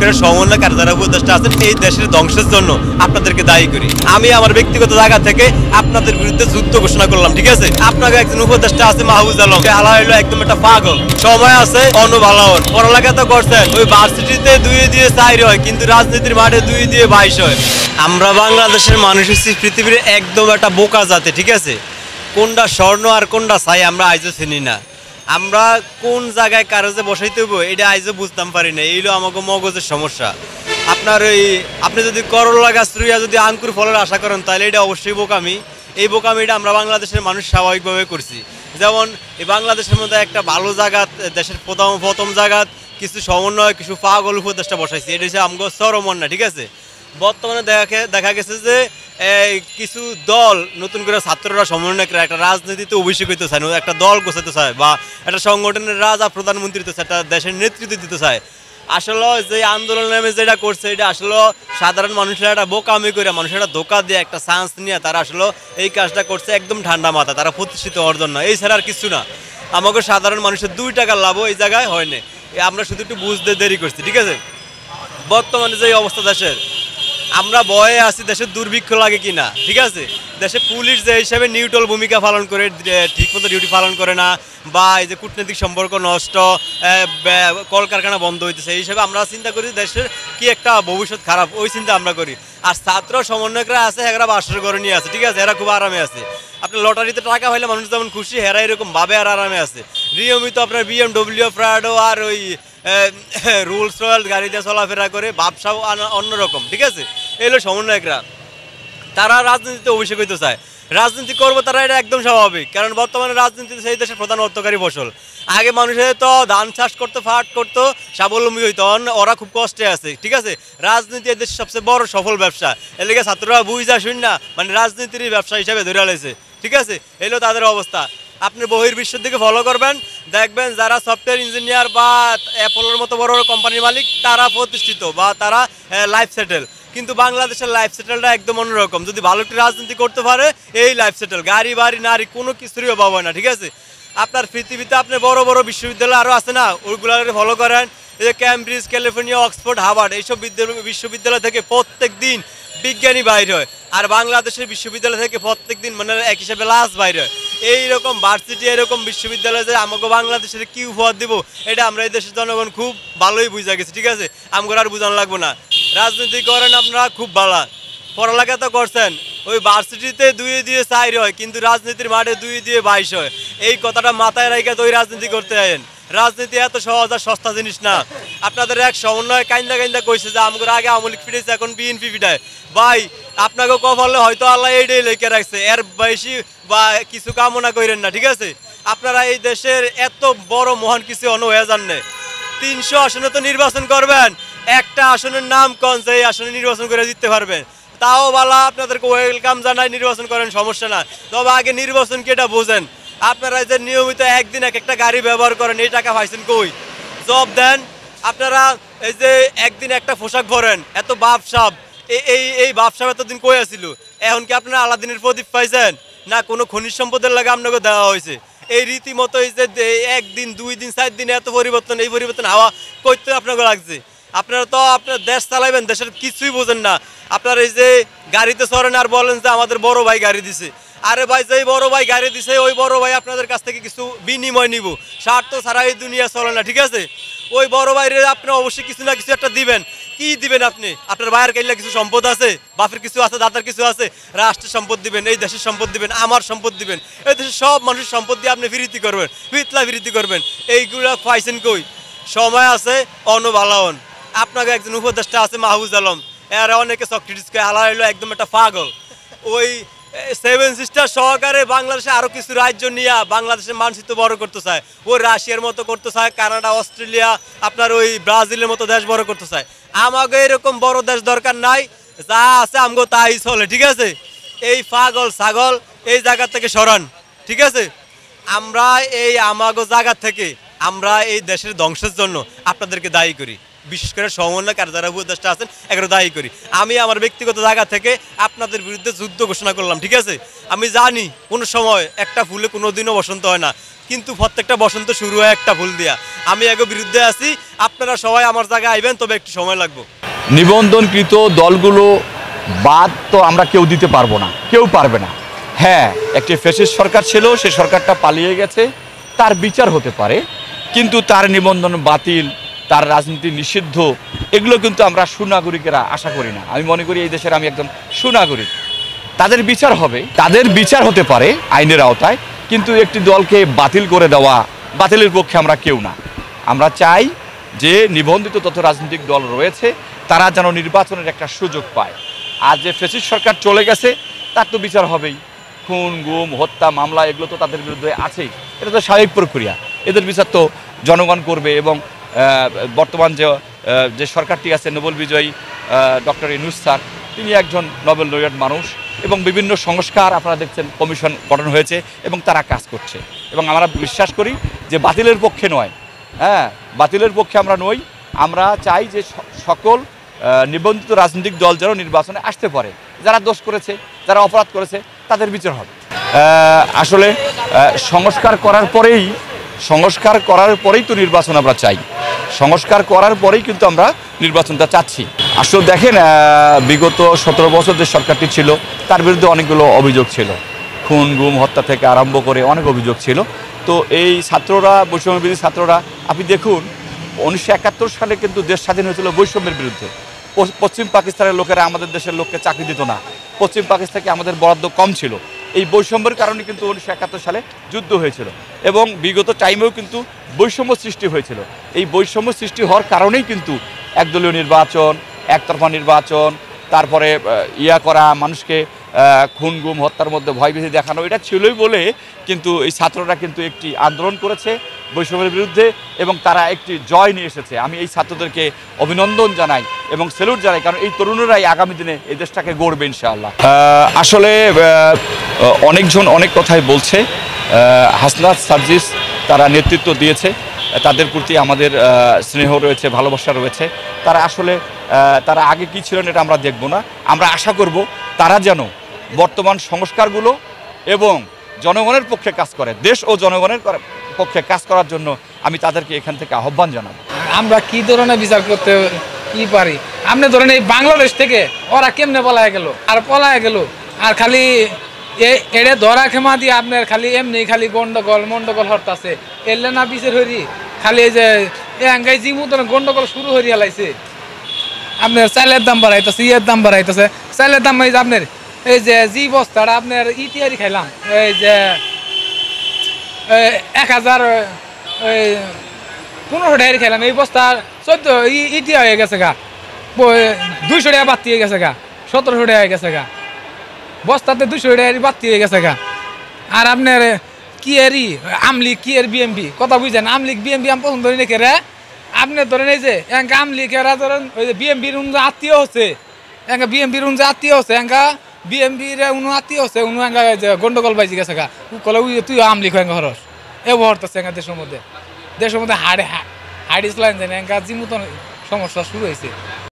সরকারের সমন্বয়কারী যারা উপদেষ্টা আছেন এই দেশের ধ্বংসের জন্য আপনাদেরকে দায়ী করি। আমি আমার ব্যক্তিগত জায়গা থেকে আপনাদের বিরুদ্ধে যুদ্ধ ঘোষণা করলাম, ঠিক আছে? আপনাকে একজন উপদেষ্টা আছে মাহফুজ আলম, হালা হইলো একদম একটা পাগল। সময় আছে অন্য ভালো হন, পড়ালেখা তো করছেন, ওই ভার্সিটিতে 2 দিয়ে 4 হয়, কিন্তু রাজনীতির মাঠে 2 দিয়ে 22 হয়। আমরা বাংলাদেশের মানুষ হচ্ছি পৃথিবীর একদম একটা বোকা জাতি, ঠিক আছে? কোনটা স্বর্ণ আর কোনটা ছাই আমরা আইজও চিনি না। আমরা কোন জায়গায় কারো যে বসাইতে হইব এটা আইজও বুঝতাম পারি না। এইগুলো আমাকে মগজের সমস্যা। আপনার আপনি যদি করলা গাছ রুইয়া যদি আঙ্কুর ফলের আশা করেন তাহলে এটা অবশ্যই বোকামি। এই বোকামিটা আমরা বাংলাদেশের মানুষ স্বাভাবিকভাবে করছি। যেমন এই বাংলাদেশের মধ্যে একটা ভালো জায়গা, দেশের প্রথম জায়গা কিছু সমন্বয় কিছু পাগল উপদেষ্টা বসাইছি, এটা হচ্ছে আমগো চরম অন্যায়, ঠিক আছে? বর্তমানে দেখা গেছে যে কিছু দল নতুন করে ছাত্ররা সমন্বয়করা একটা রাজনীতিতে অভিষেক হইতে চায়, একটা দল গোছাতে চায় বা একটা সংগঠনের রাজা প্রধানমন্ত্রী হতে চায়, একটা দেশের নেতৃত্ব দিতে চায়। আসলে যে আন্দোলন নামে যেটা করছে এটা আসলে সাধারণ মানুষের একটা বোকামি করে মানুষের একটা ধোকা দিয়ে একটা চান্স নিয়ে তারা আসলে এই কাজটা করছে একদম ঠান্ডা মাথা, তারা প্রতিষ্ঠিত হওয়ার জন্য। এই ছাড়া আর কিছু না। আমাকে সাধারণ মানুষের 2 টাকার লাভও এই জায়গায় হয়নি। আমরা শুধু একটু বুঝতে দেরি করছি, ঠিক আছে? বর্তমানে যে অবস্থা দেশের, আমরা ভয়ে আছি দেশের দুর্ভিক্ষ লাগে কিনা, ঠিক আছে? দেশে পুলিশ যে হিসাবে নিউট্রাল ভূমিকা পালন করে ঠিকমতো ডিউটি পালন করে না, বা এই যে কূটনৈতিক সম্পর্ক নষ্ট, কলকারখানা বন্ধ হইতেছে, এই হিসাবে আমরা চিন্তা করি দেশের কি একটা ভবিষ্যৎ খারাপ, ওই চিন্তা আমরা করি। আর ছাত্র সমন্বয়করা আছে, এরা বাসর ঘরে নিয়ে আছে, ঠিক আছে? এরা খুব আরামে আছে। আপনার লটারিতে টাকা হইলে মানুষ যেমন খুশি, হেরা এরকম ভাবে আর আরামে আছে। নিয়মিত আপনার BMW, প্রাডো আর ওই রুলস রয়েল গাড়িতে চলাফেরা করে, ব্যবসাও অন্যরকম, ঠিক আছে? এগুলো সমন্বয়করা, তারা রাজনীতিতে অভিষেক হইতে চায়, রাজনীতি করবো তারা, এটা একদম স্বাভাবিক। কারণ বর্তমানে রাজনীতি সেই দেশের প্রধান অর্থকারী ফসল। আগে মানুষের তো ধান চাষ করতো, ফাট করতো, স্বাবলম্বী হইতো, ওরা খুব কষ্টে আছে, ঠিক আছে? রাজনীতি এদেশের সবচেয়ে বড় সফল ব্যবসা। এর লেগে ছাত্ররা বুঝা শুন না, মানে রাজনীতির ব্যবসা হিসাবে ধরে আলাইছে, ঠিক আছে? এলো তাদের অবস্থা। আপনি বহির্বিশ্বের দিকে ফলো করবেন, দেখবেন যারা সফটওয়্যার ইঞ্জিনিয়ার বা অ্যাপলের মতো বড় বড় কোম্পানির মালিক তারা প্রতিষ্ঠিত বা তারা লাইফ সেটেল। কিন্তু বাংলাদেশের লাইফ সেটেলটা একদম অন্যরকম। যদি ভালো একটি রাজনীতি করতে পারে এই লাইফ সেটেল, গাড়ি বাড়ি নারী কোনো কিছুরই অভাব হয় না, ঠিক আছে? আপনার পৃথিবীতে আপনি বড় বড় বিশ্ববিদ্যালয় আরও আছে না, ওইগুলোকে ফলো করেন। এই যে ক্যামব্রিজ, ক্যালিফোর্নিয়া, অক্সফোর্ড, হার্ভার্ড এইসব বিশ্ববিদ্যালয় থেকে প্রত্যেক দিন বিজ্ঞানী বাইর হয়, আর বাংলাদেশের বিশ্ববিদ্যালয় থেকে প্রত্যেক দিন মানে এক হিসাবে লাশ বাইর হয়। এইরকম ভার্সিটি, এরকম বিশ্ববিদ্যালয়ে যে আমাকে বাংলাদেশের কি উপহার দিব এটা আমরা এই দেশের জনগণ খুব ভালোই বুঝা গেছি, ঠিক আছে? আমাকে আর বুঝানো লাগবো না। রাজনীতি করেন আপনারা খুব ভালো, পড়ালেখা তো করছেন, ওই ভার্সিটিতে 2 দিয়ে 4 হয়, কিন্তু রাজনীতির মাঠে 2 দিয়ে 22 হয়। এই কথাটা মাথায় রেখে তো ওই রাজনীতি করতে আইন। রাজনীতি এত সহজ আর সস্তা জিনিস না। আপনাদের এক সমন্বয় কাইন্দা কইছে যে আমাদের আগে আওয়ামী লীগ ফিরেছে, এখন বিএনপি ফিটায়। ভাই আপনাকে কপালে হয়তো আল্লাহ এইটাই লেখে রাখছে, এর বেশি বা কিছু কামনা করেন না, ঠিক আছে? আপনারা এই দেশের এত বড় মহান কিছু হয়ে যান না। 300 আসনে তো নির্বাচন করবেন, একটা আসনের নাম কোন যে এই আসনে নির্বাচন করে জিততে পারবেন, তাও বালা আপনাদেরকে ওয়েলকাম জানাই, নির্বাচন করেন, সমস্যা না। তবে আগে নির্বাচন কি এটা বোঝেন। আপনারা যে নিয়মিত একদিন এক একটা গাড়ি ব্যবহার করেন, এই টাকা পাইছেন কই? জব দেন। আপনারা এই যে একদিন একটা পোশাক পরেন, এত বাপসাপ, এই বাপসাপ এতদিন কই আছিল? এখন কি আপনারা আলাদিনের প্রদীপ পাইছেন না? কোনো খনিজ সম্পদের লাগে আপনাকে দেওয়া হয়েছে? এই রীতিমতো এই যে 1 দিন 2 দিন 4 দিন এত পরিবর্তন, এই পরিবর্তন হাওয়া করতে আপনাকে লাগছে। আপনারা তো আপনার দেশ চালাইবেন, দেশের কিছুই বোঝেন না। আপনারা এই যে গাড়িতে চড়েন আর বলেন যে আমাদের বড় ভাই গাড়ি দিছে। আরে ভাই, যেই বড় ভাই গাড়ি দিছে ওই বড় ভাই আপনাদের কাছ থেকে কিছু বিনিময় নিব, স্বার্থ ছাড়া এই দুনিয়া চলে না, ঠিক আছে? ওই বড় ভাইরে আপনি অবশ্যই কিছু না কিছু একটা দিবেন। কি দিবেন আপনি? আপনার ভাইয়ের কাইলে কিছু সম্পদ আছে, বাপের কিছু আছে, দাদার কিছু আছে, রাষ্ট্রের সম্পদ দিবেন, এই দেশের সম্পদ দিবেন, আমার সম্পদ দিবেন। এই দেশের সব মানুষের সম্পদ দিয়ে আপনি ফিরিতি করবেন, ফিতলা ফিরিতি করবেন। এইগুলো পাইছেন কই? সময় আছে অন্য ভালো হন। আপনাকে একজন উপদেষ্টা আছে মাহফুজ আলম, এরা অনেকে চকরিটিসকে হালা হইলো একদম একটা পাগল। ওই 7 সিস্টার সহকারে বাংলাদেশে আরো কিছু রাজ্য নিয়ে বাংলাদেশের মানচিত্র বড় করতে চায়, ওই রাশিয়ার মতো করতে চায়, কানাডা, অস্ট্রেলিয়া, আপনার ওই ব্রাজিলের মতো দেশ বড় করতে চায়। আমাকে এরকম বড় দেশ দরকার নাই, যা আছে আমগো তাই চলে, ঠিক আছে? এই পাগল ছাগল এই জায়গা থেকে সরান, ঠিক আছে? আমরা এই আমাগো জায়গা থেকে আমরা এই দেশের ধ্বংসের জন্য আপনাদেরকে দায়ী করি। বিশেষ করে সমন্বয়ক আর যারা উপদেষ্টা আছেন এগুলো দায়ী করি। আমি আমার ব্যক্তিগত জায়গা থেকে আপনাদের বিরুদ্ধে যুদ্ধ ঘোষণা করলাম, ঠিক আছে? আমি জানি কোনো সময় একটা ফুলে কোনো দিনও বসন্ত হয় না, কিন্তু প্রত্যেকটা বসন্ত শুরু হয় একটা ফুল দিয়া। আমি এগো বিরুদ্ধে আছি, আপনারা সবাই আমার জায়গায় আইবেন, তবে একটু সময় লাগবে। নিবন্ধনকৃত দলগুলো বাদ তো আমরা কেউ দিতে পারবো না, কেউ পারবে না। হ্যাঁ, একটি ফ্যাসিস্ট সরকার ছিল, সেই সরকারটা পালিয়ে গেছে, তার বিচার হতে পারে, কিন্তু তার নিবন্ধন বাতিল, তার রাজনীতি নিষিদ্ধ, এগুলো কিন্তু আমরা সুনাগরিকেরা আশা করি না। আমি মনে করি এই দেশের আমি একজন সুনাগরিক, তাদের বিচার হবে, তাদের বিচার হতে পারে আইনের আওতায়, কিন্তু একটি দলকে বাতিল করে দেওয়া, বাতিলের পক্ষে আমরা কেউ না। আমরা চাই যে নিবন্ধিত তত রাজনৈতিক দল রয়েছে তারা যেন নির্বাচনের একটা সুযোগ পায়। আর যে ফ্যাসিস্ট সরকার চলে গেছে তার তো বিচার হবেই, খুন গুম হত্যা মামলা এগুলো তো তাদের বিরুদ্ধে আছেই, এটা তো স্বাভাবিক প্রক্রিয়া, এদের বিচার তো জনগণ করবে। এবং বর্তমান যে সরকারটি আছে, নোবেল বিজয়ী ডক্টর ইউনূস স্যার, তিনি একজন নোবেল লরিয়েট মানুষ, এবং বিভিন্ন সংস্কার আপনারা দেখছেন কমিশন গঠন হয়েছে এবং তারা কাজ করছে। এবং আমরা বিশ্বাস করি যে বাতিলের পক্ষে নয়, হ্যাঁ, বাতিলের পক্ষে আমরা নই। আমরা চাই যে সকল নিবন্ধিত রাজনৈতিক দল যেন নির্বাচনে আসতে পারে, যারা দোষ করেছে, যারা অপরাধ করেছে তাদের বিচার হবে। আসলে সংস্কার করার পরেই তো নির্বাচন আমরা চাই, সংস্কার করার পরেই কিন্তু আমরা নির্বাচনটা চাচ্ছি। আসলে দেখেন, বিগত 17 বছর যে সরকারটি ছিল তার বিরুদ্ধে অনেকগুলো অভিযোগ ছিল, খুন গুম হত্যা থেকে আরম্ভ করে অনেক অভিযোগ ছিল। তো এই ছাত্ররা, বৈষম্যবিরোধী ছাত্ররা, আপনি দেখুন 1971 সালে কিন্তু দেশ স্বাধীন হয়েছিল বৈষম্যের বিরুদ্ধে। পশ্চিম পাকিস্তানের লোকেরা আমাদের দেশের লোককে চাকরি দিত না, পশ্চিম পাকিস্তানকে আমাদের বরাদ্দ কম ছিল। এই বৈষম্যের কারণে কিন্তু 1971 সালে যুদ্ধ হয়েছিল, এবং বিগত টাইমেও কিন্তু বৈষম্য সৃষ্টি হয়েছিল। এই বৈষম্য সৃষ্টি হওয়ার কারণেই কিন্তু একদলীয় নির্বাচন, একতরফা নির্বাচন, তারপরে করা, মানুষকে খুন গুম হত্যার মধ্যে ভয়ভীতি দেখানো, এটা ছিলই বলে কিন্তু এই ছাত্ররা কিন্তু একটি আন্দোলন করেছে বৈষম্যের বিরুদ্ধে, এবং তারা একটি জয় নিয়ে এসেছে। আমি এই ছাত্রদেরকে অভিনন্দন জানাই এবং স্যালুট জানাই, কারণ এই তরুণরাই আগামী দিনে এই দেশটাকে গড়বে ইনশাআল্লাহ। আসলে অনেকজন অনেক কথাই বলছে, হাসনাত সার্জিস তারা নেতৃত্ব দিয়েছে, তাদের প্রতি আমাদের স্নেহ রয়েছে, ভালোবাসা রয়েছে। তারা আসলে তারা আগে কি ছিলেন এটা আমরা দেখব না, আমরা আশা করব তারা যেন বর্তমান সংস্কারগুলো এবং জনগণের পক্ষে কাজ করে, দেশ ও জনগণের পক্ষে কাজ করার জন্য আমি তাদেরকে এখান থেকে আহ্বান জানাবো। আমরা কি ধরনের বিচার করতে কি পারি? আপনি ধরেন এই বাংলাদেশ থেকে ওরা কেমনে পলায় গেল, আর খালি এড়ে ধরা খেমা দিয়ে আপনার খালি এমনি খালি গন্ডগোল হরতাছে, এলে না বিচার হরি, খালি এই যে এঙ্গাই জি মতন গন্ডগোল শুরু হয়ে লাইছে। আপনার চালের দাম বাড়াইতেছে, দাম বাড়াইতেছে, চালের দাম এই যে আপনার এই যে জি বস্তাটা আপনার ইটিআরি খাইলাম, এই যে 1015 টাকা খাইলাম, এই বস্তা 14 ইটিয়া হয়ে গেছে গা, 200 টাকা বাড়তি হয়ে গেছে গা, 1700 টাকা হয়ে গেছে গা, বস্তাতে 200 টাকা বাড়তি হয়ে গেছে গা। আর আপনার কি এরি আমলিগ কি এর বিএমপি কথা বুঝছেন, আমলিগ বিএমপি আমি পছন্দ করি নাকি রে? আপনি ধরেন এই যে আমলিগ এরা ধরেন ওই যে বিএমপির আত্মীয় হচ্ছে, বিএমপির আত্মীয় হচ্ছে, বিএমপির আত্মীয় হচ্ছে, গন্ডগোল বাইজি গেছে গা, কলে তুই আমলিগ হয়ে হরস এ হরতেছে দেশের মধ্যে হাড়িস লাইন যায়, জি মতন সমস্যা শুরু হয়েছে।